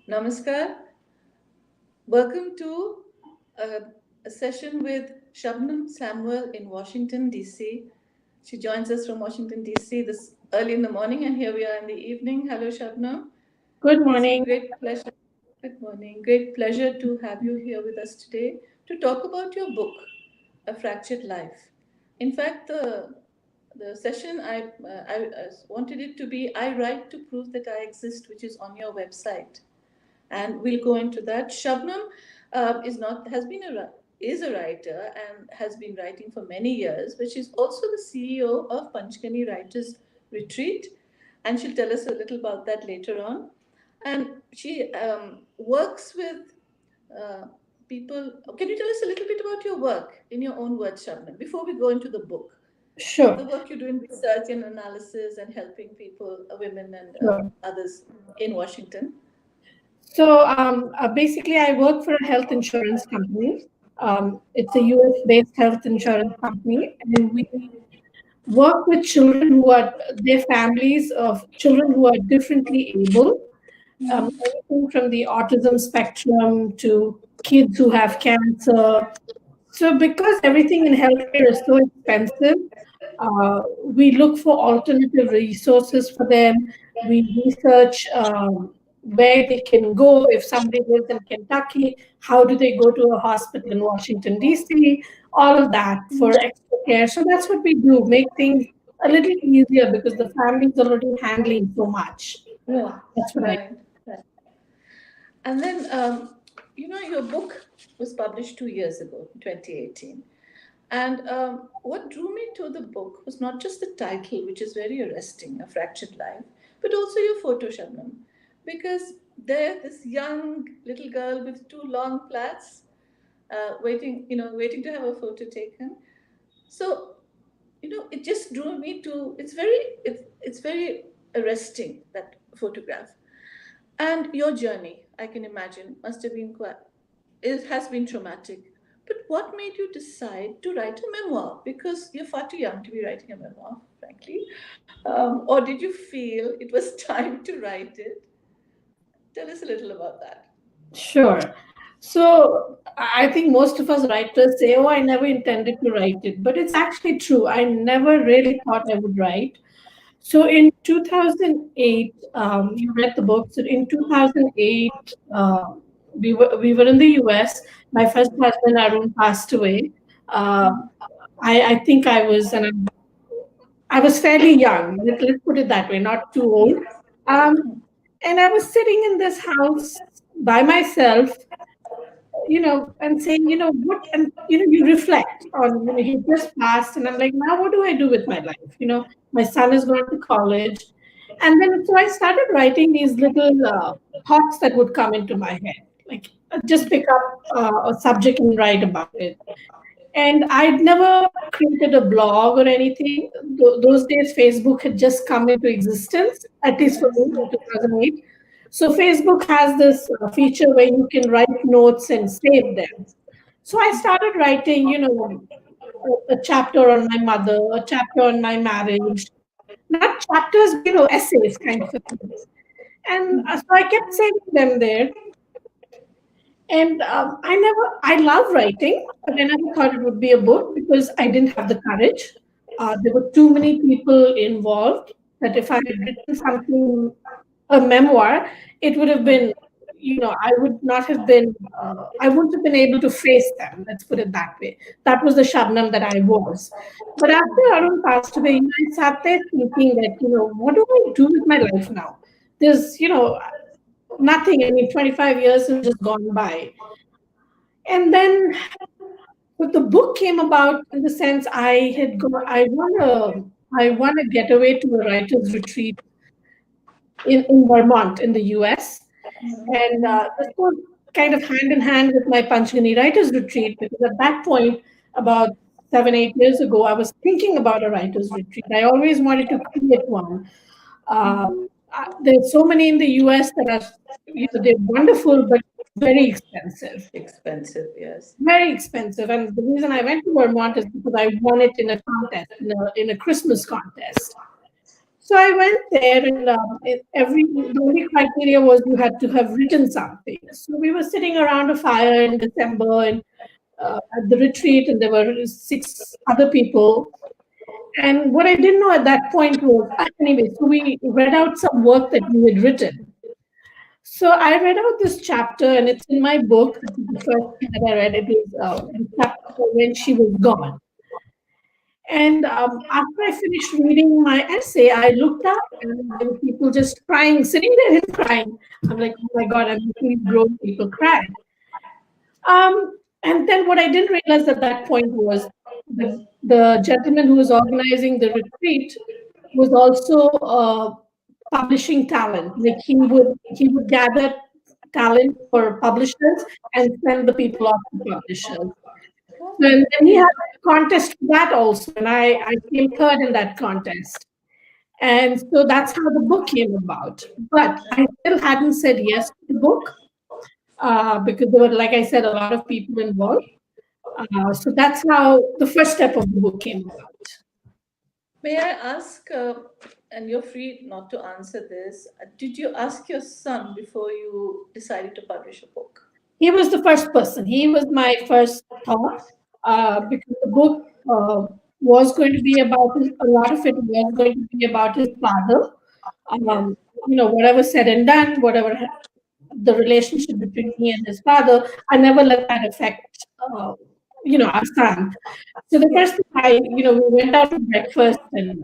Namaskar. Welcome to a session with Shabnam Samuel in Washington, D.C. She joins us from Washington, D.C. this early in the morning, and here we are in the evening. Hello, Shabnam. Good It's a morning. great pleasure. Good morning. Great pleasure to have you here with us today to talk about your book, A Fractured Life. In fact, the session I wanted it to be I Write to Prove That I Exist, which is on your website, and we'll go into that. Shabnam is not has been a is a writer and has been writing for many years, but she's also the CEO of Panchgani Writers Retreat, and she'll tell us a little about that later on. And she works with uh, people. Can you tell us a little bit about your work in your own words, Shabnam, before we go into the book? The Sure, work you do in research and analysis and helping people, women and sure. others in Washington. Basically, I work for a health insurance company. It's a US-based health insurance company, and we work with children who are their families of children who are differently able, anything from the autism spectrum to kids who have cancer. So, because everything in healthcare is so expensive, we look for alternative resources for them. We research where they can go. If somebody lives in Kentucky, how do they go to a hospital in Washington, D.C.? All of that for extra care. So that's what we do, make things a little easier because the family's already handling so much. Yeah, That's what I right, right. And then, your book was published 2 years ago, 2018. And what drew me to the book was not just the title, which is very arresting, A Fractured Life, but also your photo, Shabnam. Because there, this young little girl with two long plaits, waiting to have a photo taken. So, it just drew me to, it's very arresting, that photograph. And your journey, I can imagine, must have been quite, it has been traumatic. But what made you decide to write a memoir? Because you're far too young to be writing a memoir, frankly. Or did you feel it was time to write it? Tell us a little about that. Sure. So I think most of us writers say, "Oh, I never intended to write it," but it's actually true. I never really thought I would write. So in 2008, you read the book. So in 2008, we were in the US. My first husband Arun passed away. Uh, I think I was fairly young. Let's put it that way, not too old. Um, and I was sitting in this house by myself, and saying, what, and you reflect on, he just passed, and I'm like, now what do I do with my life? My son is going to college, and then so I started writing these little thoughts that would come into my head, like just pick up a subject and write about it. And I'd never created a blog or anything. Those days, Facebook had just come into existence, at least for me in 2008. So Facebook has this feature where you can write notes and save them. So I started writing, a chapter on my mother, a chapter on my marriage, not chapters, but essays kind of a thing. And so I kept saving them there. And I love writing, but I never thought it would be a book because I didn't have the courage. There were too many people involved that if I had written something, a memoir, it would have been, I would not have been, I wouldn't have been able to face them. Let's put it that way. That was the Shabnam that I was. But after Arun passed away, I sat there thinking that, what do I do with my life now? There's, nothing. I mean, 25 years have just gone by. And then but the book came about in the sense I won a getaway to a writer's retreat in Vermont in the US. And this was kind of hand in hand with my Panchgani writer's retreat because at that point, about 7, 8 years ago, I was thinking about a writer's retreat. I always wanted to create one. Uh, there's so many in the US that are, they're wonderful, but very expensive. Expensive, yes. Very expensive. And the reason I went to Vermont is because I won it in a contest, in a Christmas contest. So I went there, and every the only criteria was you had to have written something. So we were sitting around a fire in December and at the retreat, and there were 6 other people. And what I didn't know at that point was, anyway, so we read out some work that we had written. So I read out this chapter, and it's in my book. This is the first thing that I read. It was the chapter when she was gone. And after I finished reading my essay, I looked up and there were people just crying, sitting there and crying. I'm like, oh my God, I'm making grown people cry. And then what I didn't realize at that point was the gentleman who was organizing the retreat was also publishing talent. Like he would gather talent for publishers and send the people off to publishers. And then he had a contest for that also, and I came third in that contest. And so that's how the book came about. But I still hadn't said yes to the book because there were, like I said, a lot of people involved. So that's how the first step of the book came about. May I ask, and you're free not to answer this, did you ask your son before you decided to publish a book? He was the first person. He was my first thought because the book was going to be about a lot of it was going to be about his father. Whatever said and done, whatever the relationship between me and his father, I never let that affect, our son. So the first thing we went out to breakfast, and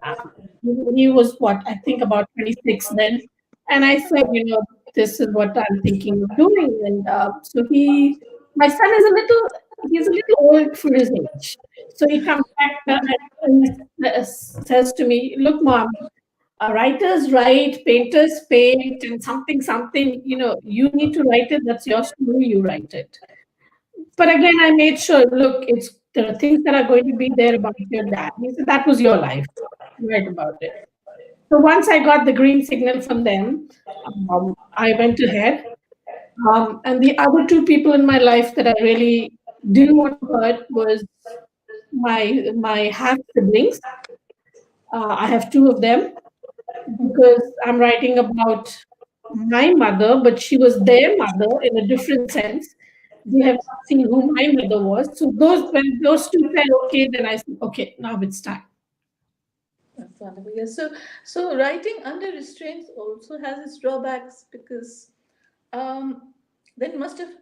he was what I think about 26 then, and I said, this is what I'm thinking of doing, and my son he's a little old for his age, so he comes back and he says to me, "Look, mom, writers write, painters paint, and something, something, you need to write it. That's your story, you write it." But again, I made sure, look, there are things that are going to be there about your dad. He said, that was your life. Write about it. So once I got the green signal from them, I went ahead. And the other 2 people in my life that I really didn't want to hurt was my half siblings. I have 2 of them because I'm writing about my mother, but she was their mother in a different sense. They have not seen who my mother was. So when those 2 said okay, then I said, okay, now it's time. That's wonderful. Yes. So writing under restraints also has its drawbacks because then you must have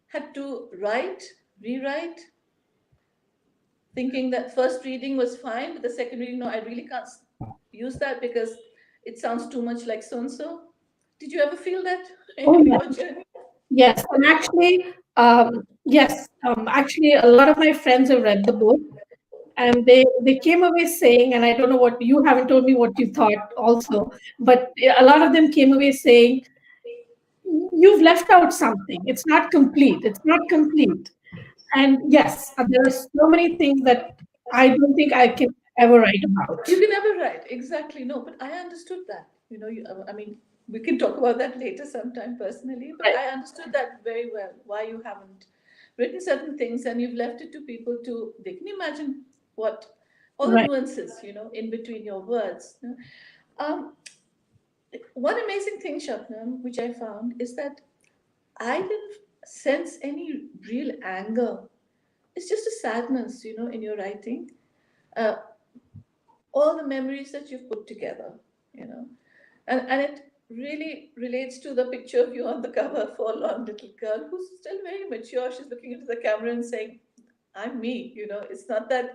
had to write, rewrite, thinking that first reading was fine, but the second reading, no, I really can't use that because it sounds too much like so and so. Did you ever feel that Oh, in yeah. your journey? Yes. And actually, yes, actually, a lot of my friends have read the book, and they came away saying, and I don't know what you haven't told me what you thought also, but a lot of them came away saying, you've left out something. It's not complete. It's not complete. And yes, there are so many things that I don't think I can ever write about. You can never write exactly, no, but I understood that. I mean, we can talk about that later sometime personally, but Right. I understood that very well. Why you haven't written certain things and you've left it to people to they can imagine what all the Right. nuances in between your words. Um, One amazing thing, Shabnam, which I found is that I didn't sense any real anger. It's just a sadness, in your writing. Uh, all the memories that you've put together, you know, and it really relates to the picture of you on the cover, forlorn little girl who's still very mature. She's looking into the camera and saying, "I'm me." It's not that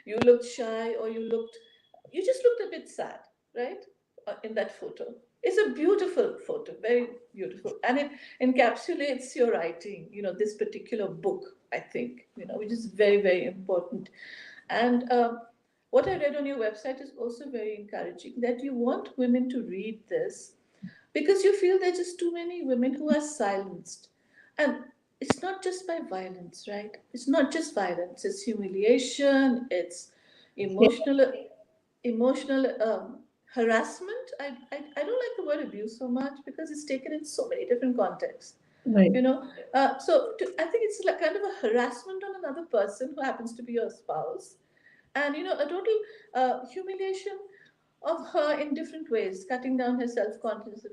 you looked shy or you just looked a bit sad, right? In that photo. It's a beautiful photo, very beautiful. And it encapsulates your writing, this particular book, I think, which is very, very important. And what I read on your website is also very encouraging that you want women to read this because you feel there's just too many women who are silenced. And it's not just by violence, right? It's not just violence, it's humiliation, it's Yeah. emotional emotional harassment. I don't like the word abuse so much because it's taken in so many different contexts. Right. I think it's like kind of a harassment on another person who happens to be your spouse, and a total humiliation of her in different ways, cutting down her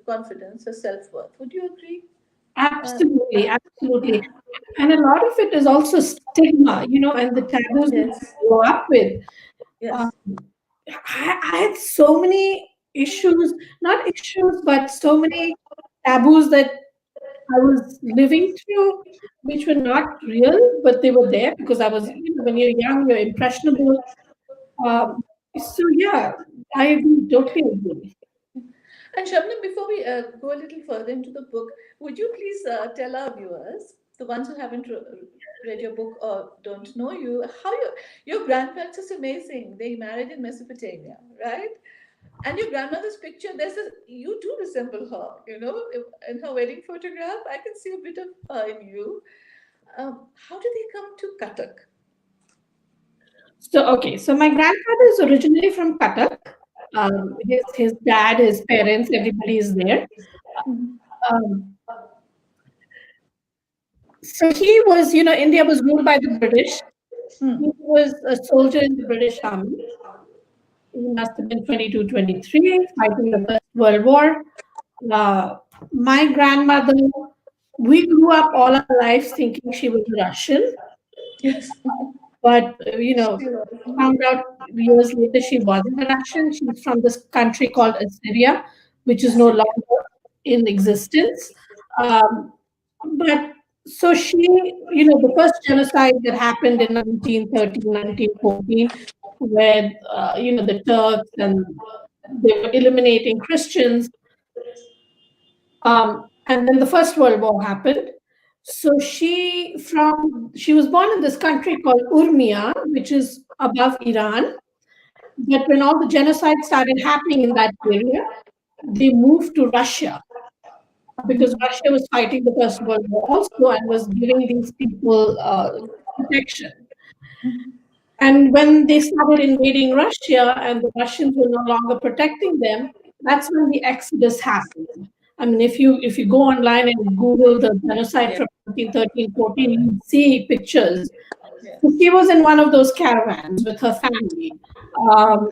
confidence, her self worth. Would you agree? Uh, Absolutely, absolutely. And a lot of it is also stigma, and the taboos that yes, we grow up with. Um, yes, I had so many issues, not issues, but so many taboos that I was living through, which were not real, but they were there because I was, when you're young, you're impressionable. Um, so yeah, I agree, totally agree. and Shabnam, before we go a little further into the book, would you please tell our viewers, the ones who haven't read your book or don't know you, how your grandparents is amazing. They married in Mesopotamia, right? And your grandmother's picture, you do resemble her, in her wedding photograph. I can see a bit of her in you. How did they come to Katak? So okay, so my grandfather is originally from Cuttack. His dad, his parents, everybody is there. Mhm. Um, so he was, India was ruled by the British. He Hmm. was a soldier in the British Army. He must have been 22, 23, fighting the First World War. Uh, my grandmother, we grew up all our lives thinking she was Russian, Yes. but She was. found out years later she wasn't a Russian. She's from this country called Assyria, which is no Syria. longer in existence. Um, but so she, the first genocide that happened in 1913, 1914, where the Turks and they were eliminating Christians. And then the First World War happened. So she was born in this country called Urmia, which is above Iran. But when all the genocide started happening in that area, they moved to Russia because Russia was fighting the First World War also and was giving these people protection. And when they started invading Russia and the Russians were no longer protecting them, that's when the exodus happened. I mean, if you go online and Google the genocide Yeah. from 1913, 14, you see pictures. So Yes. she was in one of those caravans with her family. Um,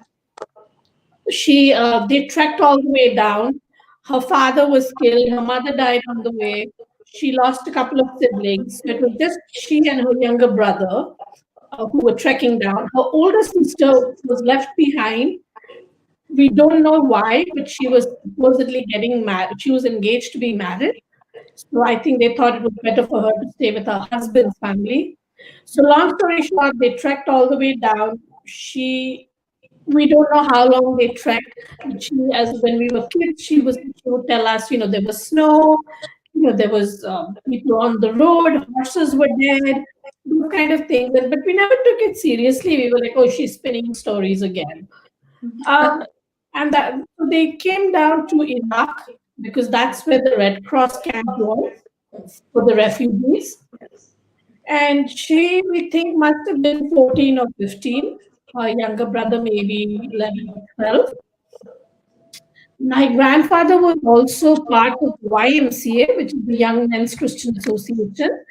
they trekked all the way down. Her father was killed. Her mother died on the way. She lost a couple of siblings. So it was just she and her younger brother who were trekking down. Her older sister was left behind. We don't know why, but she was supposedly getting married. She was engaged to be married. So I think they thought it was better for her to stay with her husband's family. So long story short, they trekked all the way down. We don't know how long they trekked, but as when we were kids, she would tell us, there was snow, there was people on the road, horses were dead, those kind of things. But we never took it seriously. We were like, oh, she's spinning stories again. Um, and so they came down to Iraq because that's where the Red Cross camp was for the refugees. And she, we think, must have been 14 or 15. Her younger brother, maybe 11 or 12. My grandfather was also part of YMCA, which is the Young Men's Christian Association.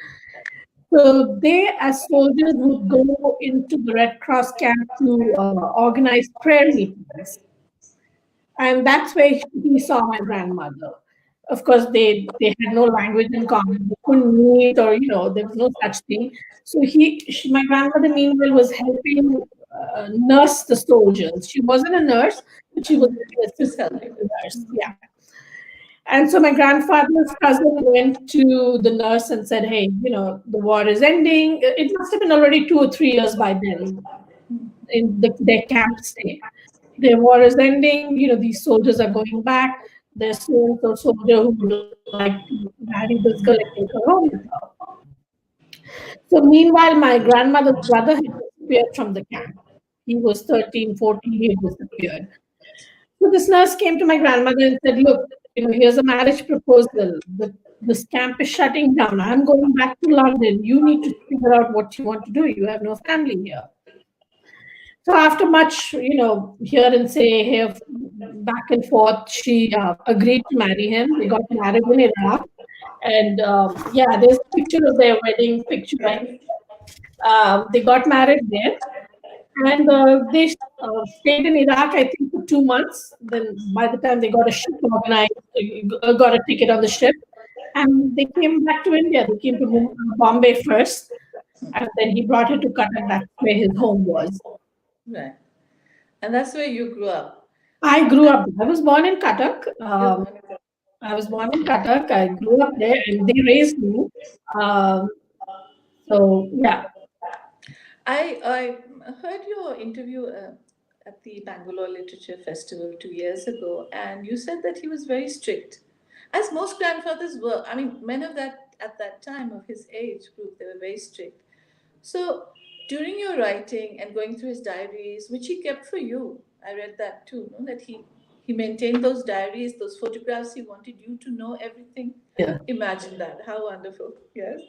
So they, as soldiers, would go into the Red Cross camp to organize prayer meetings. And that's where he saw my grandmother. Of course, they had no language in common. They couldn't meet, or there was no such thing. So my grandmother, meanwhile, was helping nurse the soldiers. She wasn't a nurse, but she was the Just assistant helping. to the nurse. Yeah. And so my grandfather's cousin went to the nurse and said, "Hey, the war is ending." It must have been already 2 or 3 years by then in their camp stay. The war is ending, these soldiers are going back. There's so and so soldier who would like to marry this girl and take her home with her. So meanwhile, my grandmother's brother had disappeared from the camp. He was 13, 14, he had disappeared. So this nurse came to my grandmother and said, look, here's a marriage proposal. This camp is shutting down. I'm going back to London. You need to figure out what you want to do. You have no family here. So after much, hear and say, here, back and forth, she agreed to marry him. They got married in Iraq. And yeah, there's a picture of their wedding picture right. They got married there. And they stayed in Iraq, I think, for 2 months. Then by the time they got a ship organized, got a ticket on the ship, and they came back to India. They came to Bombay first, and then he brought her to Cuttack. That's where his home was. Right. And that's where you grew up. I grew up. I was born in Cuttack. You're born in I was born in Cuttack. I grew up there, and they raised me. Um, so yeah, I heard your interview at the Bangalore Literature Festival 2 years ago, and you said that he was very strict, as most grandfathers were. I mean, men of that at that time of his age group, they were very strict. So during your writing and going through his diaries, which he kept for you, I read that too, no? That he maintained those diaries, those photographs. He wanted you to know everything. yeah. Imagine that. How wonderful. Yes.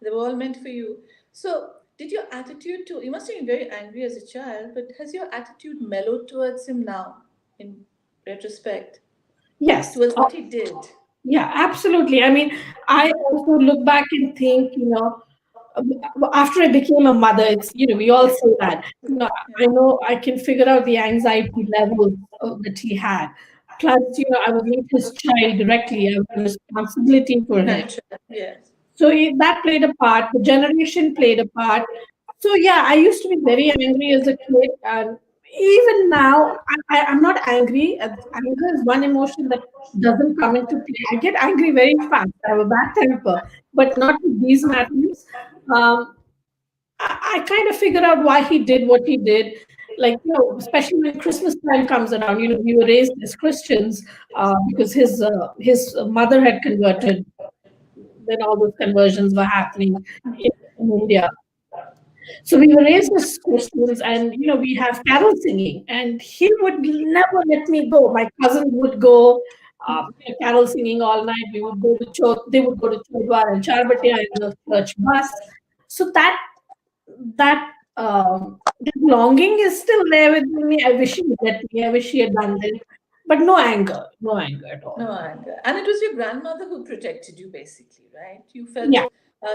They were all meant for you. So, did your attitude to, you must have been very angry as a child, but has your attitude mellowed towards him now, in retrospect, Yes. towards what he did? Yeah, absolutely. I mean, I also look back and think, after I became a mother, we all say that, Yeah. I know I can figure out the anxiety levels that he had. Plus, I was not his child directly. I was a responsibility for him. Natural. Yes. So that played a part. The generation played a part. So yeah, I used to be very angry as a kid, and even now, I'm not angry. Anger is one emotion that doesn't come into play. I get angry very fast. I have a bad temper, but not with these matters. Um, I kind of figured out why he did what he did. Like, especially when Christmas time comes around, we were raised as Christians because his mother had converted. Then all those conversions were happening in India. So we were raised as Christians, and we have carol singing, and he would never let me go. My cousins would go carol singing all night. We would go to church. They would go to Chodwar and Charbatia in the church bus. So that longing is still there with me. I wish he would let me. I wish he had done this, but no anger at all. No anger. And it was your grandmother who protected you, basically, right? You felt Yeah,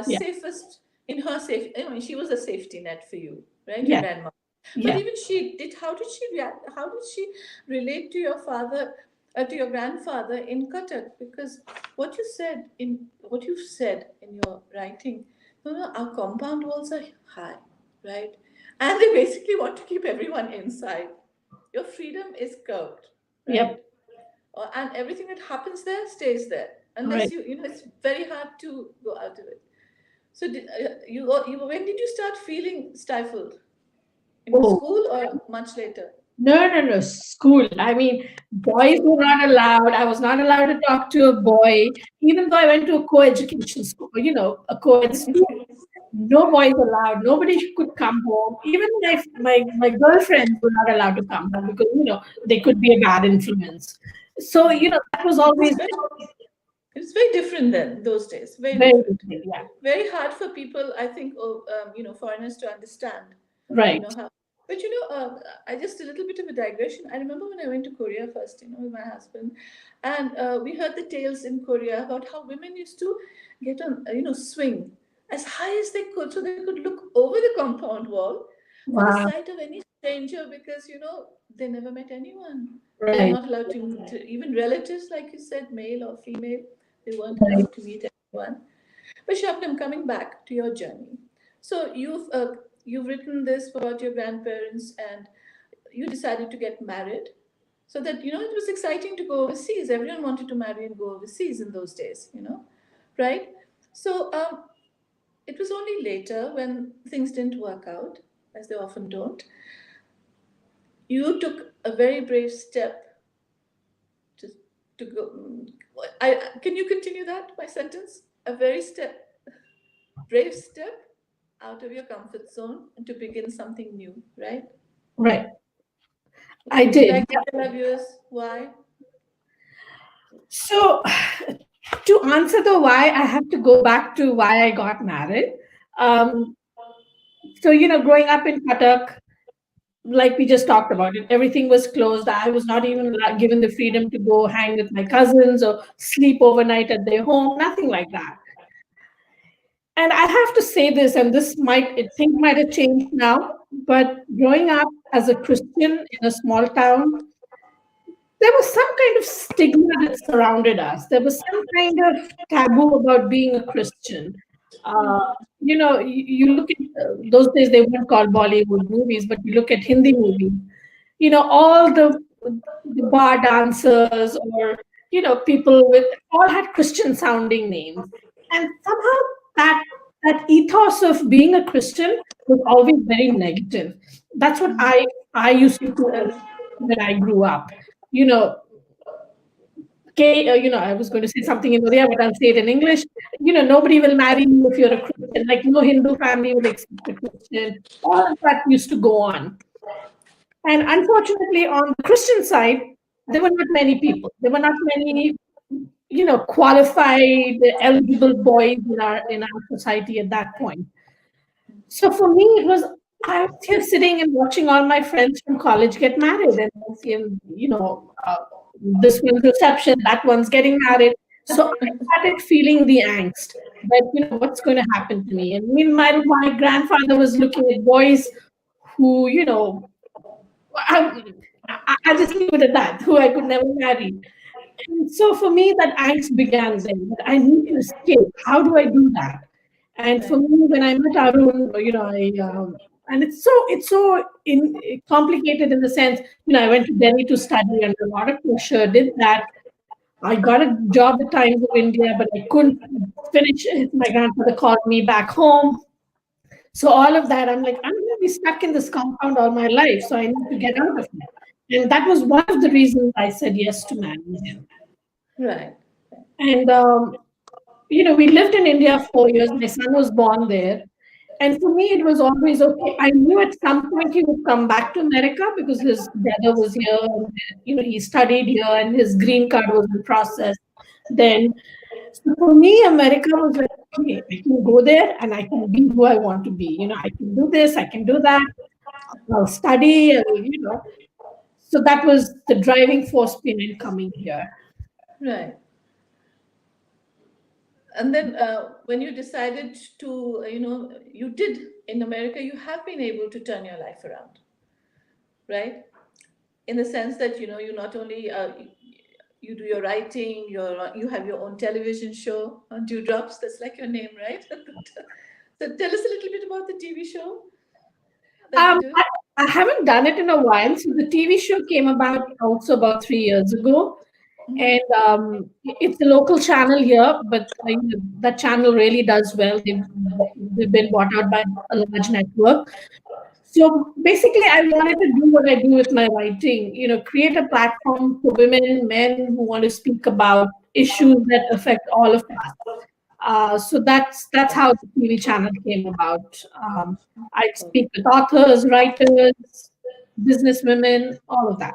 yeah, safest in her safe. I mean, she was a safety net for you, right? Your yeah, grandmother. But yeah. even she did. How did she react? How did she relate to your father, to your grandfather in Cuttack? Because what you said in your writing, our compound walls are high, right? And they basically want to keep everyone inside. Your freedom is curbed, right? Yep. And everything that happens there stays there unless Right. it's very hard to go out of it. So when did you start feeling stifled, in Oh. school or much later? No, no, no. School. I mean, boys were not allowed. I was not allowed to talk to a boy, even though I went to a co-education school, a co-ed school. No boys allowed. Nobody could come home. Even my girlfriends were not allowed to come home because they could be a bad influence. So that was it's always very, it's very different then, those days, very very different. different. Yeah. Very hard for people, I think, foreigners to understand, Right. how. But I just, a little bit of a digression. I remember when I went to Korea first, with my husband, and we heard the tales in Korea about how women used to get on, swing as high as they could, so they could look over the compound wall for the Wow. sight of any stranger, because they never met anyone. They were Right. not allowed to meet even relatives, like you said, male or female. They weren't Right. allowed to meet anyone. But Shabnam, coming back to your journey, so you've written this about your grandparents, and you decided to get married, so that it was exciting to go overseas. Everyone wanted to marry and go overseas in those days, right? So it was only later, when things didn't work out, as they often don't. You took a very brave step to go. I can you continue that, my sentence? A very brave step out of your comfort zone and to begin something new, right? Right. I Would you did. like to tell our viewers why? So, to answer the why, I have to go back to why I got married. Um, so, growing up in Cuttack, like we just talked about it, everything was closed. I was not even given the freedom to go hang with my cousins or sleep overnight at their home, nothing like that. And I have to say this, and things might have changed now. But growing up as a Christian in a small town, there was some kind of stigma that surrounded us. There was some kind of taboo about being a Christian. Uh, you look at those days they weren't called Bollywood movies, but you look at Hindi movies. All the bar dancers or people with all had Christian sounding names, and somehow that that ethos of being a Christian was always very negative. That's what I used to feel when I grew up. You know, I was going to say something in Korea, but I'll say it in English. Nobody will marry you if you're a Christian. Like no Hindu family will accept a Christian. All of that used to go on. And unfortunately, on the Christian side, there were not many people. There were not many, qualified, eligible boys in our society at that point. So for me, it was I was here sitting and watching all my friends from college get married, and I was seeing, this one's reception, that one's getting married. So I started feeling the angst that what's going to happen to me. And meanwhile, my grandfather was looking at boys who I, I just leave it at that, who I could never marry. And so for me, that angst began then. That I need to escape. How do I do that? And for Right. me, when I met Arun, and it's so complicated in the sense, I went to Delhi to study under a lot of pressure, did that. I got a job at Times of India, but I couldn't finish it. My grandfather called me back home. So all of that, I'm like, I'm going to be stuck in this compound all my life. So I need to get out of it. And that was one of the reasons I said yes to marrying him. Right. And, we lived in India 4 years. My son was born there. And for me, it was always okay. I knew at some point he would come back to America because his brother was here. And, he studied here and his green card was in process then. So for me, America was like, okay, I can go there and I can be who I want to be. I can do this, I can do that. I'll study, So that was the driving force behind coming here. Right. And then when you decided to, you did in America, you have been able to turn your life around, right? In the sense that, you not only you do your writing, you have your own television show on Dewdrops. That's like your name, right? So tell us a little bit about the TV show that you Um, do. I, I haven't done it in a while. So the TV show came about 3 years ago. And it's a local channel here, but that channel really does well. They've been bought out by a large network. So basically, I wanted to do what I do with my writing, create a platform for women, men who want to speak about issues that affect all of us. So that's how the TV channel came about. I speak with authors, writers, businesswomen, all of that.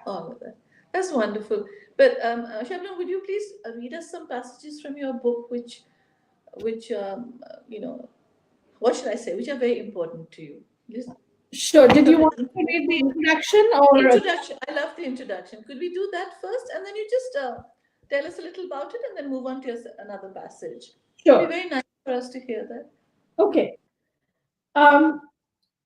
All of that. That's wonderful. But Shabnam, would you please read us some passages from your book, which what should I say, which are very important to you? Just Sure. Did you from want to read the introduction or? introduction. I love the introduction. Could we do that first, and then you just tell us a little about it, and then move on to another passage? It'll be Sure. very nice for us to hear that. Okay. Um,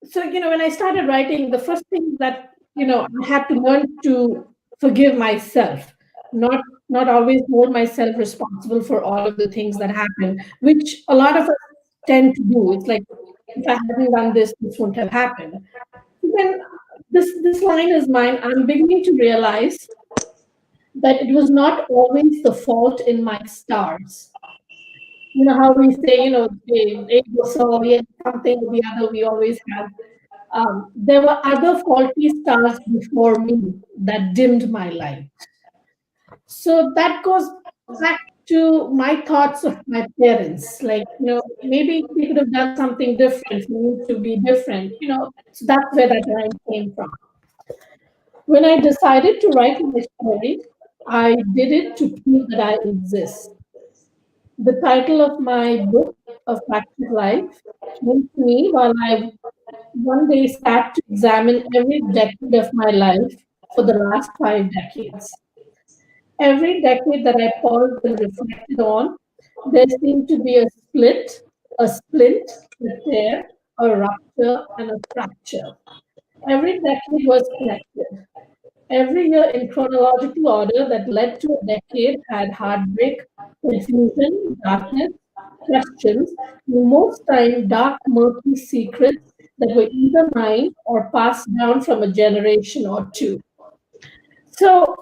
so when I started writing, the first thing that I had to learn to forgive myself, not not always hold myself responsible for all of the things that happen, which a lot of us tend to do. It's like, if I hadn't done this, this wouldn't have happened. Then this line is mine. I'm beginning to realize that it was not always the fault in my stars. How we say, they go so, yeah, something or the other we always have. There were other faulty stars before me that dimmed my light. So that goes back to my thoughts of my parents. Like, maybe they could have done something different for me to be different. So that's where that line came from. When I decided to write my story, I did it to prove that I exist. The title of my book, A Fractured Life, came to me while I one day sat to examine every decade of my life for the last 5 decades. Every decade that I paused and reflected on, there seemed to be a split, a splint, a tear, a rupture, and a fracture. Every decade was connected. Every year in chronological order that led to a decade had heartbreak, confusion, darkness, questions, and most time dark, murky secrets that were either mine or passed down from a generation or two. So,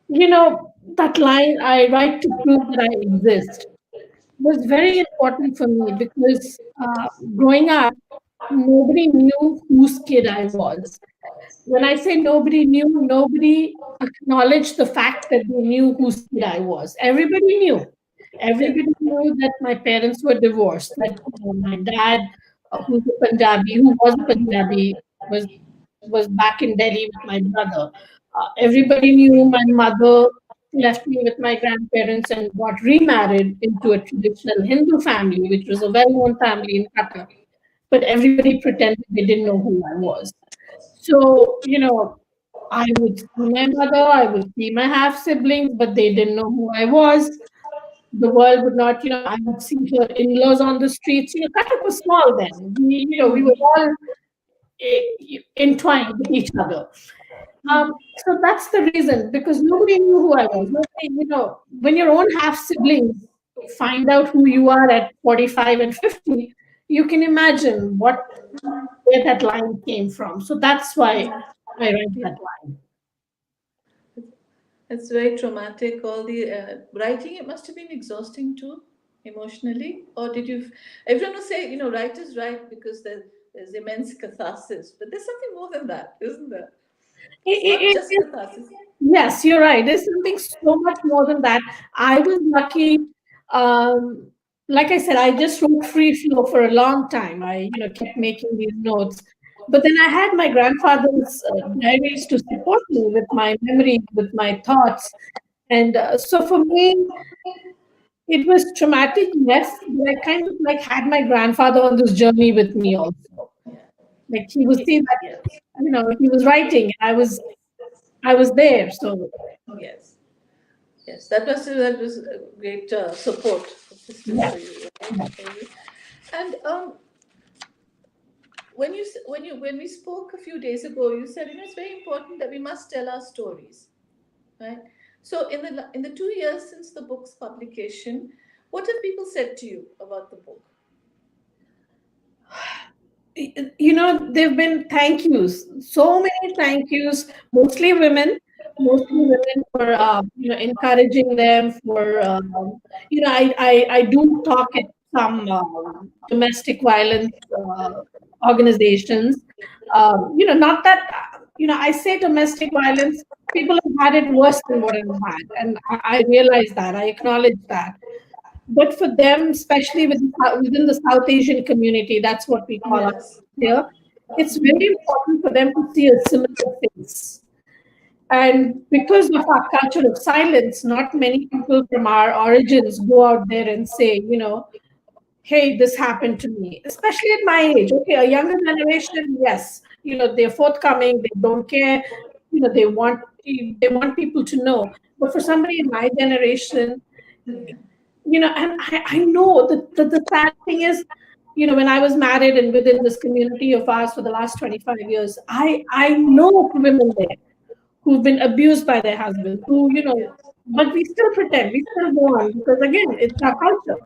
that line, I write to prove that I exist, was very important for me because growing up, nobody knew whose kid I was. When I say nobody knew, nobody acknowledged the fact that they knew whose kid I was. Everybody knew. Yeah. Everybody knew that my parents were divorced, that my dad, who's a Punjabi, who was a Punjabi, was was back in Delhi with my brother. Everybody knew my mother left me with my grandparents and got remarried into a traditional Hindu family, which was a well-known family in Qatar. But everybody pretended they didn't know who I was. So, I would see my mother, I would see my half siblings, but they didn't know who I was. The world would not, I would see her in laws on the streets. Qatar was small then. We were all entwined with each other. So that's the reason, because nobody knew who I was. Nobody, when your own half siblings find out who you are at 45 and 50, you can imagine where that line came from. So that's why I write Yeah. that line. It's very traumatic. All the writing, it must have been exhausting too, emotionally. Or did you? Everyone will say, writers write because there's immense catharsis, but there's something more than that, isn't there? It's not just It, catharsis. Yes, you're right. There's something so much more than that. I was lucky. Um, like I said, I just wrote free flow for a long time. I, kept making these notes. But then I had my grandfather's diaries to support me with my memories, with my thoughts. And so for me, it was traumatic, yes, but I kind of like had my grandfather on this journey with me also. Like he was see that, Yes, he was writing and I was there. So yes, yes. That was a great support system yeah. for you, right? For you. And when we spoke a few days ago, you said it's very important that we must tell our stories, right? So in the 2 years since the book's publication, what have people said to you about the book? There've been thank yous, so many thank yous, mostly women for encouraging them for I do talk at some domestic violence organizations. Not that I say domestic violence, people have had it worse than what I've had, and I realize that, I acknowledge that. But for them, especially within the South Asian community, that's what we call our Yes, here, it's very important for them to see a similar face. And because of our culture of silence, not many people from our origins go out there and say, hey, this happened to me, especially at my age. Okay, a younger generation, yes, they're forthcoming, they don't care, they want people to know. But for somebody in my generation, and I know that the sad thing is, when I was married and within this community of ours for the last 25 years, I know women there who've been abused by their husbands, yes. but we still pretend, we still go on because again, it's our culture.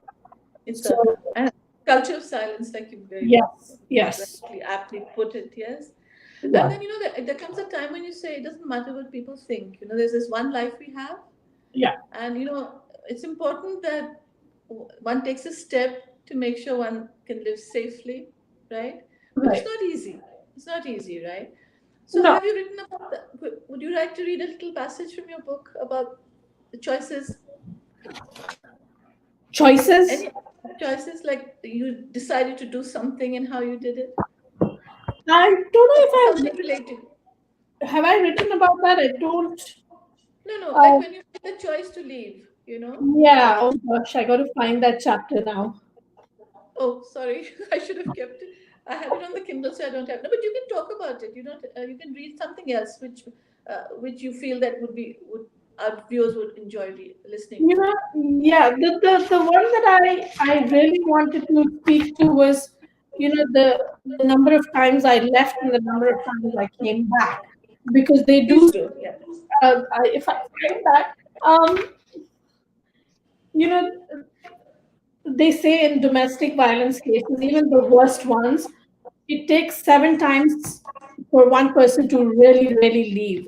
It's So a and culture of silence, like you very yes, yes, rightly, aptly put it. Yes, and yeah, then there comes a time when you say it doesn't matter what people think. There's this one life we have, yeah, and it's important that one takes a step to make sure one can live safely, right? Which is right. not easy. It's not easy, right? So No have you written about that? Would you like to read a little passage from your book about the choices? choices. Any choices, like you decided to do something and how you did it? I don't know if Something related. I written about that. I don't. No, no, like Uh, when you made the choice to leave. yeah. Oh gosh, I got to find that chapter now. Oh, sorry, I should have kept it. I had it on the Kindle, so I don't have. No, but you can talk about it. You can read something else, which you feel that would our viewers would enjoy listening You to. know, yeah, the one that I really wanted to speak to was, the number of times I left and the number of times I came back, because they do. Please do. Yeah. If I find that, um, you know, they say in domestic violence cases, even the worst ones, it takes 7 times for one person to really, really leave.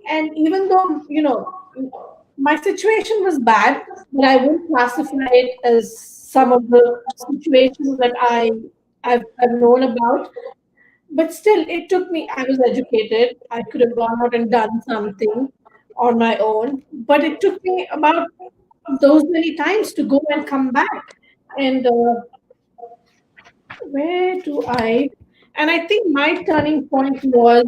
And even though, my situation was bad, but I wouldn't classify it as some of the situations that I've known about. But still, it took me, I was educated. I could have gone out and done something on my own. But it took me about those many times to go and come back. And where do I? And I think my turning point was,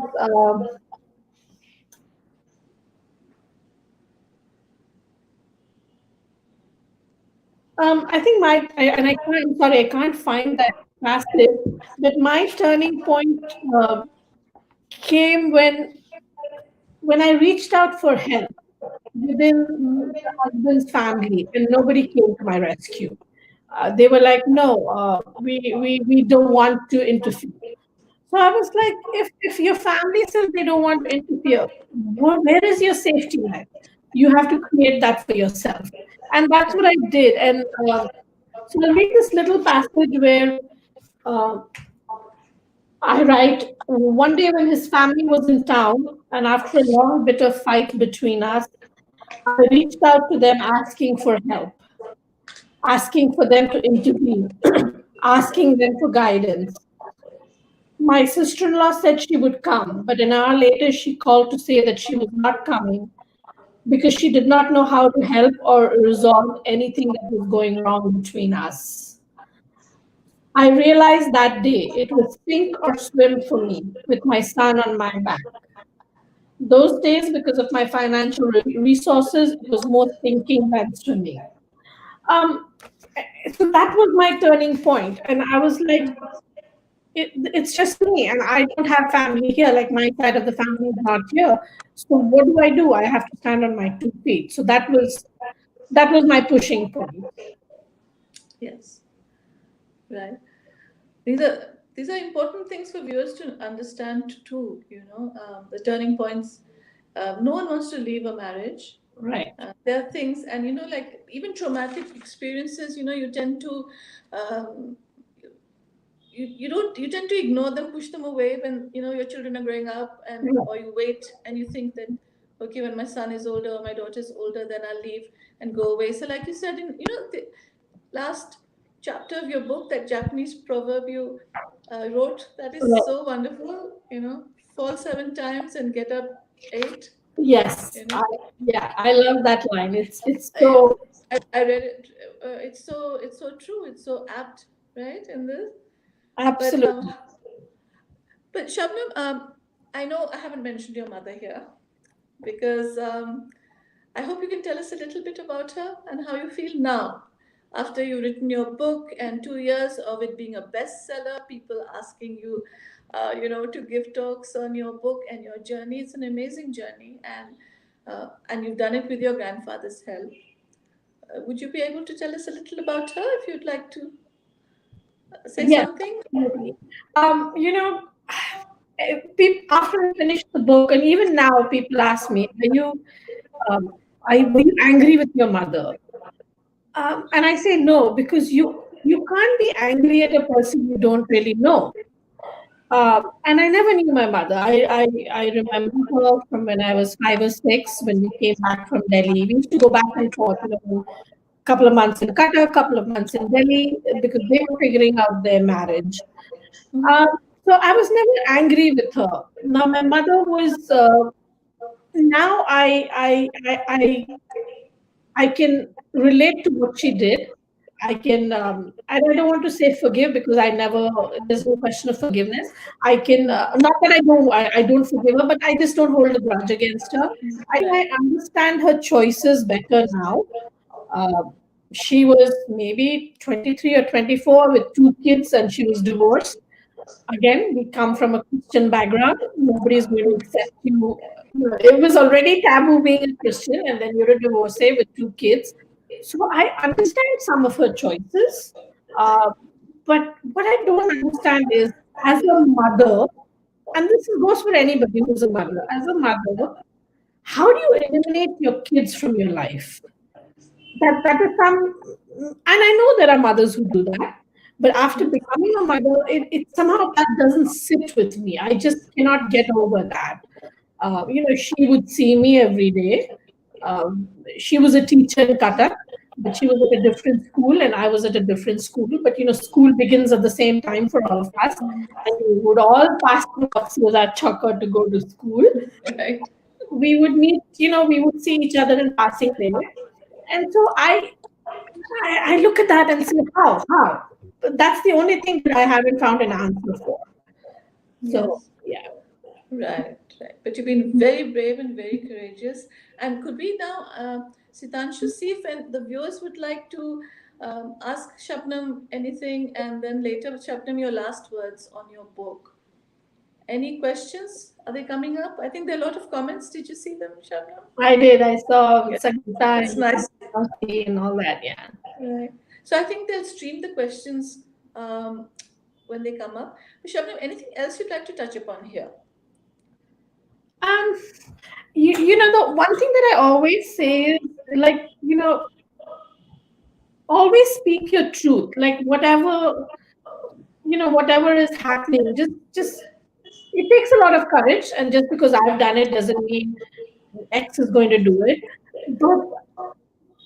I think and I'm sorry, I can't find that passage, but my turning point came when I reached out for help within the husband's family, and nobody came to my rescue. They were like, no, we don't want to interfere. So I was like, if your family says they don't want to interfere, where is your safety net? You have to create that for yourself. And that's what I did. And so I'll read this little passage where uh, I write, one day when his family was in town, and after a long bit of fight between us, I reached out to them asking for help, asking for them to intervene, asking them for guidance. My sister in law said she would come, but an hour later she called to say that she was not coming because she did not know how to help or resolve anything that was going wrong between us. I realized that day it was sink or swim for me with my son on my back. Those days, because of my financial resources, it was more thinking than swimming. Um, so that was my turning point, and I was like, it's just me, and I don't have family here. Like my side of the family is not here. So what do I do? I have to stand on my 2 feet. So that was my pushing point. Yes. Right. These are important things for viewers to understand too. The turning points. No one wants to leave a marriage. Right. There are things, and like even traumatic experiences. You tend to um, you don't you tend to ignore them, push them away when your children are growing up, and Right. or you wait and you think that, okay, when my son is older or my daughter is older, then I'll leave and go away. So like you said in the last chapter of your book, that Japanese proverb you wrote, that is Right. so wonderful. Fall 7 times and get up eight. Yes. you know Yeah, I love that line. It's I, so I read it. It's so true, it's so apt, right, in this. but absolutely. um But Shabnam, I know I haven't mentioned your mother here because I hope you can tell us a little bit about her and how you feel now after you've written your book and 2 years of it being a bestseller, people asking you, to give talks on your book and your journey. It's an amazing journey, and you've done it with your grandfather's help. Would you be able to tell us a little about her if you'd like to say Yes, something? absolutely. You know, after I finished the book, and even now, people ask me, um, were you angry with your mother? And I say no, because you can't be angry at a person you don't really know. And I never knew my mother. I remember her from when I was 5 or 6 when we came back from Delhi. We used to go back and forth, couple of months in Qatar, couple of months in Delhi, because they were figuring out their marriage. Mhm. Um, so I was never angry with her. Now my mother was. Now I can relate to what she did. I can, and I don't want to say forgive because I never, there's no question of forgiveness. I can, not that I don't forgive her, but I just don't hold a grudge against her. I think Right. I understand her choices better now. Uh, she was maybe 23 or 24 with 2 kids, and she was divorced. Again, we come from a Christian background. Nobody's going to accept you. It was already taboo being a Christian, and then you're a divorcee with 2 kids. So I understand some of her choices. Uh, But what I don't understand is, as a mother, and goes for anybody who's a mother, as a mother, how do you eliminate your kids from your life? That is some, and I know there are mothers who do that, but after becoming a mother, it somehow that doesn't sit with me. I just cannot get over that. She would see me every day. um, she was a teacher in Qatar, but she was at a different school and I was at a different school. But school begins at the same time for all of us, and we would all pass through Afsuzat Chakra to go to school. Right. We would meet, we would see each other in passing there. And so I look at that and say, how? But that's the only thing that I haven't found an answer for. So, Yes. yeah. Right, right. But you've been very brave and very courageous. And could we now, Sitanshu, see if the viewers would like to ask Shabnam anything, and then later, Shabnam, your last words on your book. Any questions? Are they coming up? I think there are a lot of comments. Did you see them, Shabnam? I did. I saw Yeah, Sagita that's nice. and all that. Yeah. Right. So I think they'll stream the questions um, when they come up. But Shabnam, anything else you'd like to touch upon here? Um, the one thing that I always say is, like, always speak your truth. Like, whatever is happening, just it takes a lot of courage. And just because I've done it doesn't mean X is going to do it. But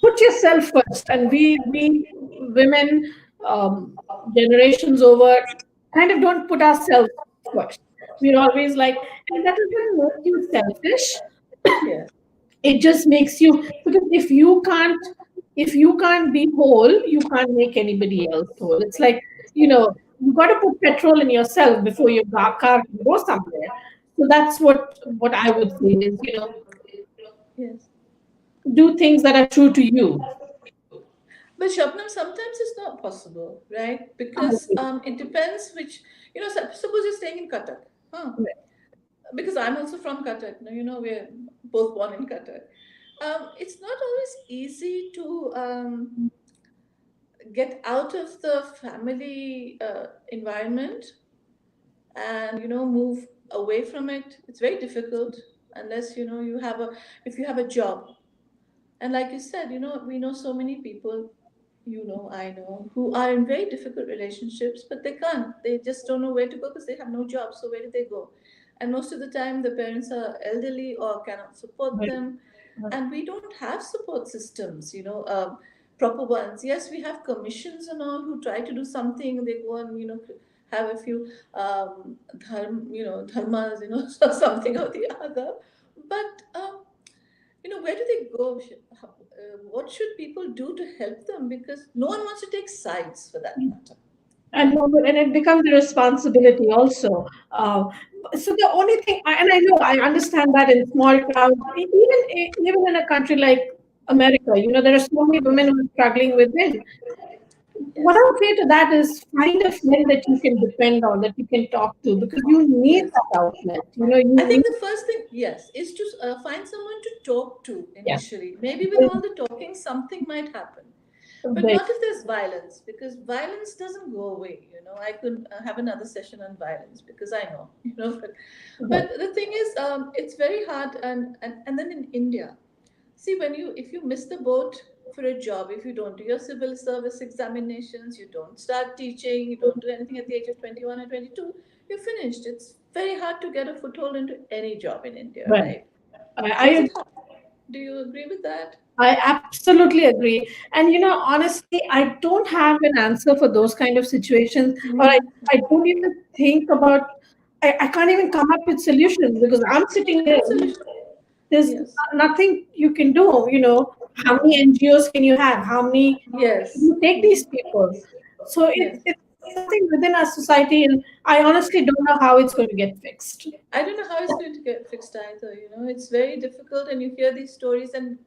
put yourself first. And we women, generations over, kind of don't put ourselves first. We're always like, and that doesn't make you selfish. Yes. It just makes you, because if you can't be whole, you can't make anybody else whole. It's like, you got to put petrol in yourself before your car can go somewhere. So that's what I would say is, Yes. do things that are true to you. But Shabnam, sometimes it's not possible, right? I Because think. it depends which, suppose you're staying in Qatar. Huh? Because I'm also from Qatar. We're both born in Qatar. It's not always easy to get out of the family environment and move away from it. It's very difficult unless if you have a job. And like you said, we know so many people, I know, who are in very difficult relationships, but they can't. They just don't know where to go because they have no job. So where do they go? And most of the time, the parents are elderly or cannot support Right. them. And we don't have support systems, proper ones. Yes, we have commissions and all who try to do something. They go and, have a few dharmas, something or the other. But where do they go? What should people do to help them? Because no one wants to take sides for that matter. And no, and it becomes a responsibility also. So the only thing, and I know I understand that in small towns, even in a country like America, there are so many women who are struggling with it. What I Yes, would say to that is, find a friend that you can depend on, that you can talk to, because you need yes. that outlet. You I need. think the first thing, yes, is to find someone to talk to Yeah. initially. Maybe with all the talking, something might happen. But Right. not if there's violence, because violence doesn't go away. I could have another session on violence because I know, Right. but the thing is, it's very hard. And then in India, see, if you miss the boat for a job, if you don't do your civil service examinations, you don't start teaching, you don't do anything at the age of 21 or 22, you're finished. It's very hard to get a foothold into any job in India, Right. right? I, Or is I it hard? Do you agree with that? I absolutely agree. And honestly, I don't have an answer for those kind of situations, or I don't even think about, I can't even come up with solutions because I'm sitting here. Absolutely. There's Yes. nothing you can do. How many NGOs can you have? How many Yes. you take these people? So Yes. it's something within our society, and I honestly don't know how it's going to get fixed. I don't know how it's going to get fixed either. It's very difficult, and you hear these stories. And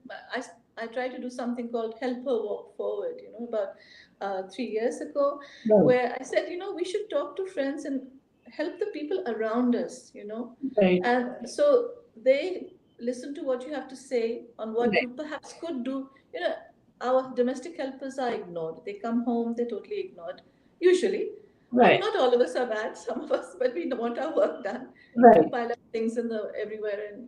I try to do something called Help Her Walk Forward. About 3 years ago, Right. where I said, we should talk to friends and help the people around us. Right. And so they listen to what you have to say on what Right. you perhaps could do. Our domestic helpers are ignored. They come home, they're totally ignored. usually. Right. Not all of us are bad, some of us, but we want our work done. If you Right. pile up things in the everywhere, and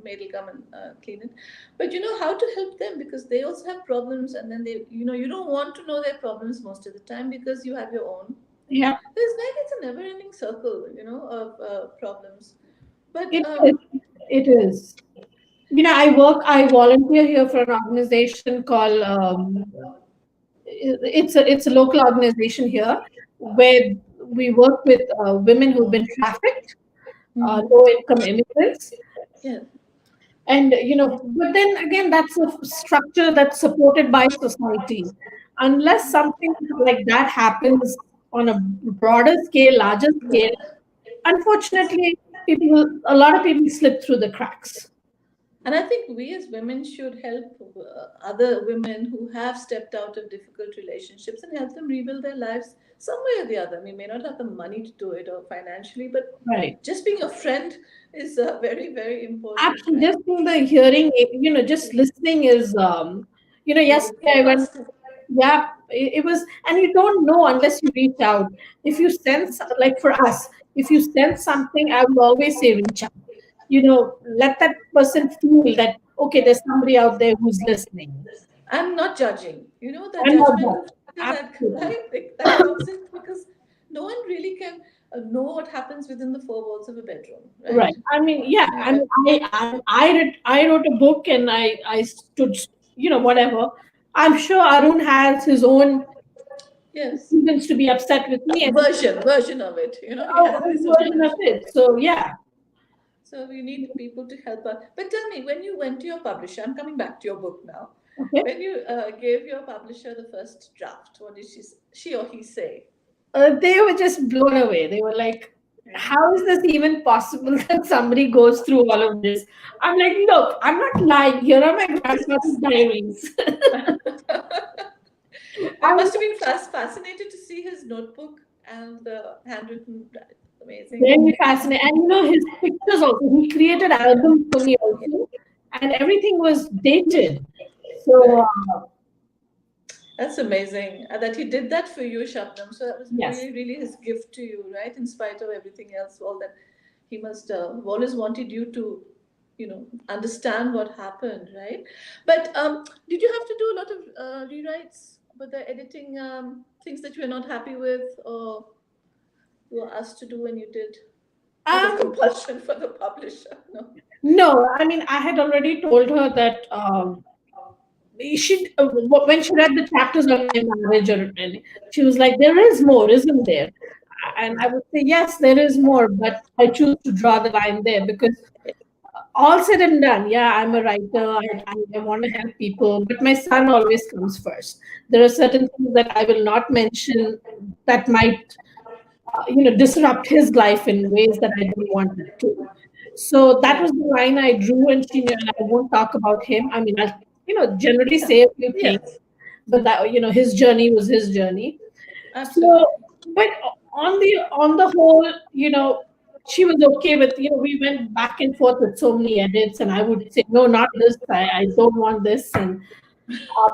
maid will come and clean it. But how to help them, because they also have problems, and then you don't want to know their problems most of the time because you have your own. Yeah. It's a never-ending circle, of problems. But It is. It is. I volunteer here for an organization called, it's a local organization here where we work with women who've been trafficked, Mhm. low income immigrants. Yeah, And, but then again, that's a structure that's supported by society. Unless something like that happens on a broader scale, larger scale, unfortunately, a lot of people slip through the cracks. and I think we as women should help other women who have stepped out of difficult relationships and help them rebuild their lives some way or the other. We may not have the money to do it or financially, but Right. just being a friend is very, very important, Actually, right? just in the hearing, just listening is, Really yesterday I went, fantastic. yeah, it was, and you don't know unless you reach out. If you sense, like for us, if you sense something, I would always say reach out. Let that person feel that, okay, there's somebody out there who's listening. I'm not judging. The I'm not judgmental that. factor that Absolutely. right that comes in because no one really can know what happens within the four walls of a bedroom, right? Right. I mean, yeah. I Yeah. mean, I wrote a book, and I stood, whatever. I'm sure Arun has his own Yes. reasons to be upset with me, and Version of it. He has a his own version of version. it. So yeah. So we need people to help us. But tell me, when you went to your publisher, I'm coming back to your book now. Okay. When you gave your publisher the first draft, what did she or he say? They were just blown away. They were like, Yeah. "How is this even possible that somebody goes through all of this?" I'm like, "Look, I'm not lying. Here are my grandfather's diaries." You I'm must have been fascinated to see his notebook and the handwritten. Amazing. very fascinated. And his pictures also. He created albums for me also, and everything was dated. So, Right. That's amazing that he did that for you, Shabnam. So that was yes, really, really his gift to you, right? In spite of everything else, all that he must have always wanted you to, understand what happened, right? But did you have to do a lot of rewrites with the editing things that you were not happy with, or you were asked to do and you did out of um, compulsion for the publisher? No. no, I mean, I had already told her that when she read the chapters on my marriage, and she was like, "There is more, isn't there?" And I would say, "Yes, there is more, but I choose to draw the line there because all said and done, yeah, I'm a writer. I want to help people, but my son always comes first. There are certain things that I will not mention that might, disrupt his life in ways that I don't want it to. So that Right. was the line I drew, and she knew, and I won't talk about him. I mean, I'll, generally Yeah. say a few things, Yes. but that, his journey was his journey. So, Absolutely. but on the whole, she was okay with, we went back and forth with so many edits, and I would say, no, not this. I don't want this, and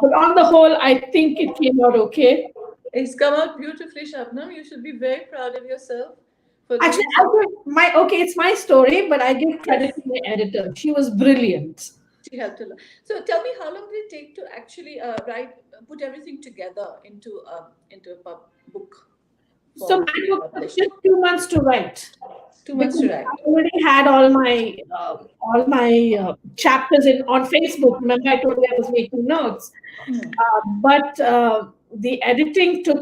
but on the whole, I think it came out okay. It's come out beautifully, Shabnam. You should be very proud of yourself for Actually, doing something. it's my story, but I give credit Yes, to my editor. She was brilliant. she helped a lot. So tell me, how long did it take to actually put everything together into a book So form my to be book took published? just 2 months to write, 2 months because to I write. already had all my chapters in on Facebook. Remember, I told you I was making notes, but the editing took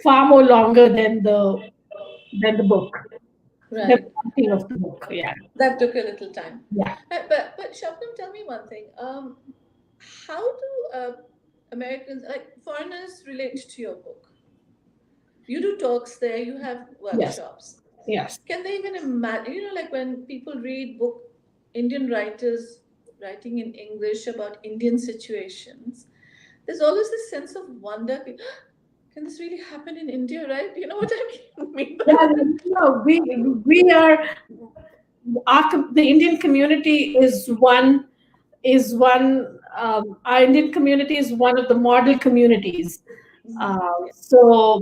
far more longer than the book, the Right. writing of the book. Yeah, That took a little time. yeah, But Shabnam, tell me one thing. How do Americans, like foreigners, relate to your book? You do talks there. You have yes, workshops. yes. Can they even imagine, like when people read Indian writers writing in English about Indian situations, there's always this sense of wonder. Can this really happen in India, right? You know what I mean by Yeah, that? no, we are the Indian community is one our Indian community is one of the model communities. Mhm. Yeah. So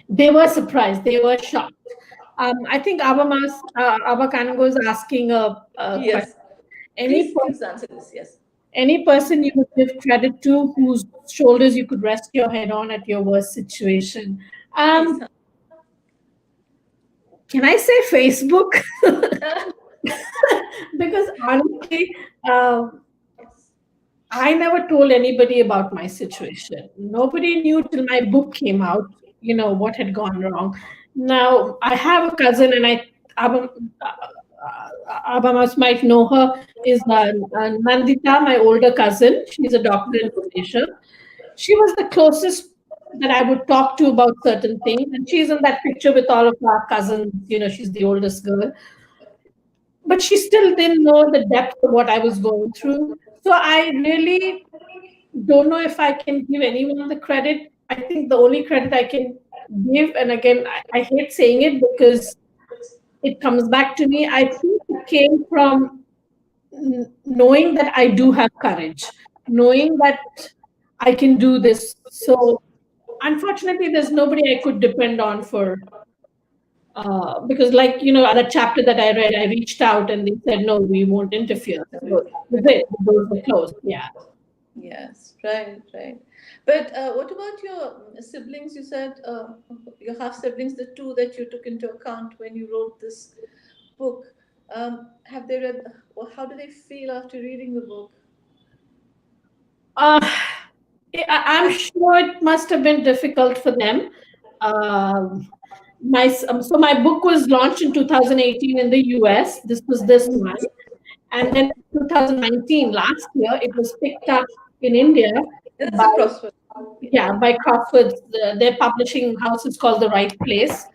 They were surprised. They were shocked. I think Abba Kango is asking a question. Yes. Any Please person, answer this. Yes. any person you would give credit to, whose shoulders you could rest your head on at your worst situation. Please. Um, can I say Facebook? Because honestly, um, Yes. I never told anybody about my situation. Nobody knew till my book came out, what had gone wrong. Now, I have a cousin, and Abba, Abba must might know her, is Nandita, my older cousin. She's a doctor in Malaysia. She was the closest that I would talk to about certain things. And she's in that picture with all of our cousins. She's the oldest girl. But she still didn't know the depth of what I was going through. So I really don't know if I can give anyone the credit. I think the only credit I can give, and again, I hate saying it because it comes back to me. I think it came from knowing that I do have courage, knowing that I can do this. So unfortunately, there's nobody I could depend on for. Because, like other chapter that I read, I reached out and they said no, we won't interfere. So that was it. The doors were closed. Yeah. Yes, right, right. But what about your siblings? You said your half siblings, the two that you took into account when you wrote this book. Have they read, or how do they feel after reading the book? Uh, I'm sure it must have been difficult for them. So my book was launched in 2018 in the US. This was this month, and then 2019, last year, it was picked up in India It's by a prosper. by Crawford's. Their publishing house is called The Right Place.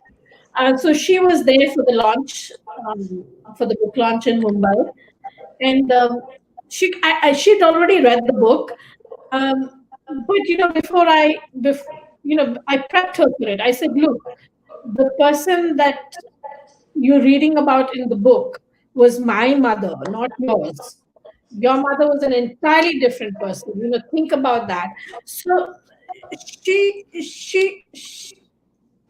So she was there for the launch, for the book launch in Mumbai, and she'd already read the book. But I prepped her for it. I said, look, the person that you're reading about in the book was my mother, not yours. Your mother was an entirely different person. Think about that. So she she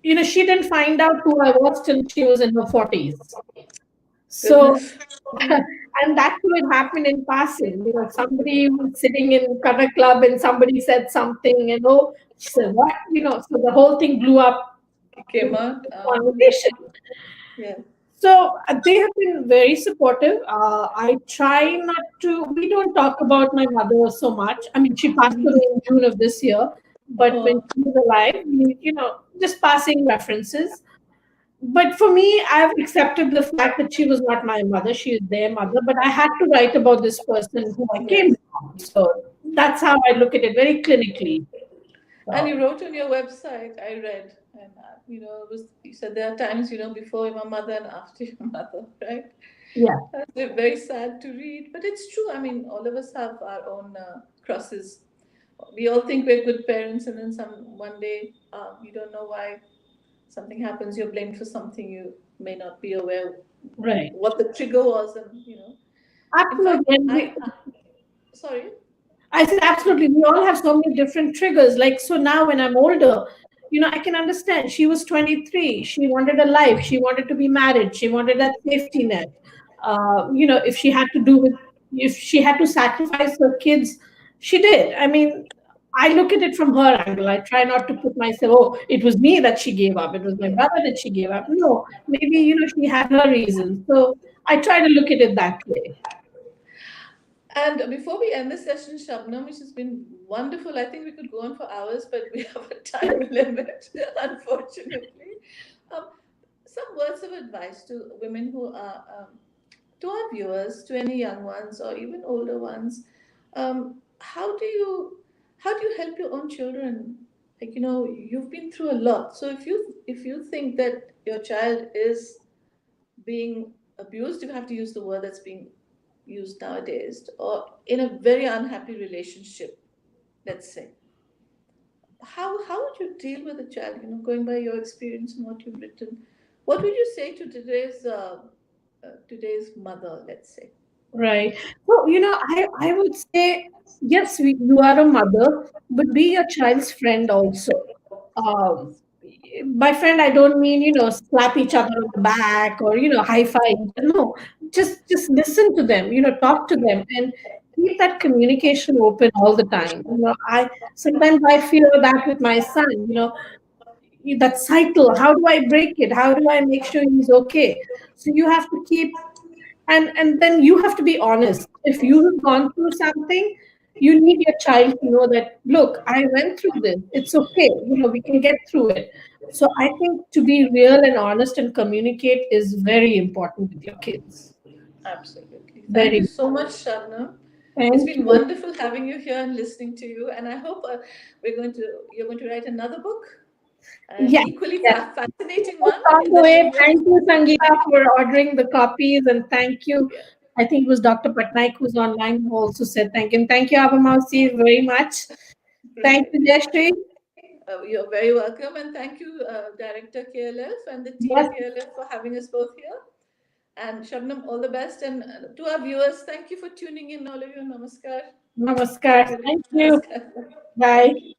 didn't find out who I was till she was in her 40s. So, Goodness. and that too had happened in passing. Somebody was sitting in Cutter Club and somebody said something, she said, what? So the whole thing blew up It in came out. the conversation. Yeah. So they have been very supportive. I try not to, we don't talk about my mother so much. I mean, she passed away in June of this year, but when Oh, she was alive, just passing references. But for me, I've accepted the fact that she was not my mother, she is their mother, but I had to write about this person who I came yes. from. So that's how I look at it, very clinically. And you So, wrote on your website, I read, and it was, you said there are times, before your mother and after your mother, right? yeah, That's very sad to read, but it's true. I mean, all of us have our own crosses. We all think we're good parents, and then one day you don't know why something happens. You're blamed for something you may not be aware right. what the trigger was, and In fact, Absolutely. And sorry. I said, absolutely. We all have so many different triggers. Like, so now when I'm older, I can understand. She was 23. She wanted a life. She wanted to be married. She wanted that safety net. If she had to if she had to sacrifice her kids, she did. I mean, I look at it from her angle. I try not to put myself, oh, it was me that she gave up. It was my brother that she gave up. No, maybe, she had her reasons. So I try to look at it that way. And before we end this session, Shabnam, which has been wonderful, I think we could go on for hours, but we have a time limit, unfortunately. Um, some words of advice to women who are, to our viewers, to any young ones or even older ones. How do you help your own children? Like, you've been through a lot. So if you think that your child is being abused, if you have to use the word that's being used nowadays, or in a very unhappy relationship, let's say, how would you deal with a child? Going by your experience and what you've written, what would you say to today's mother, let's say? Right. So, I would say, yes, you are a mother, but be your child's friend also. Um, by friend I don't mean, slap each other on the back or, high five. No, just listen to them, talk to them and keep that communication open all the time. I sometimes I feel that with my son, that cycle. How do I break it? How do I make sure he's okay? So you have to keep, and then you have to be honest. If you have gone through something, you need your child to know that, look, I went through this, it's okay, we can get through it. So I think to be real and honest and communicate is very important with your kids. Absolutely. Thank you Very. so much, Shabnam. It's Thank been you. wonderful having you here and listening to you. And I hope you're going to write another book, an Yes, equally yes. fascinating It's one on in the the way. new year. Thank you, Sangeeta, for ordering the copies, and thank you. Yeah, I think it was Dr. Patnaik who's online who also said thank you. And thank you, Abhamausi, very much. Thank right. you, Jayshree. You're very welcome, and thank you, Director KLF and the team Yes, KLF for having us both here. And Shabnam, all the best. And to our viewers, thank you for tuning in, all of you. Namaskar. namaskar. Hopefully, Thank you. namaskar. Bye. Thank you.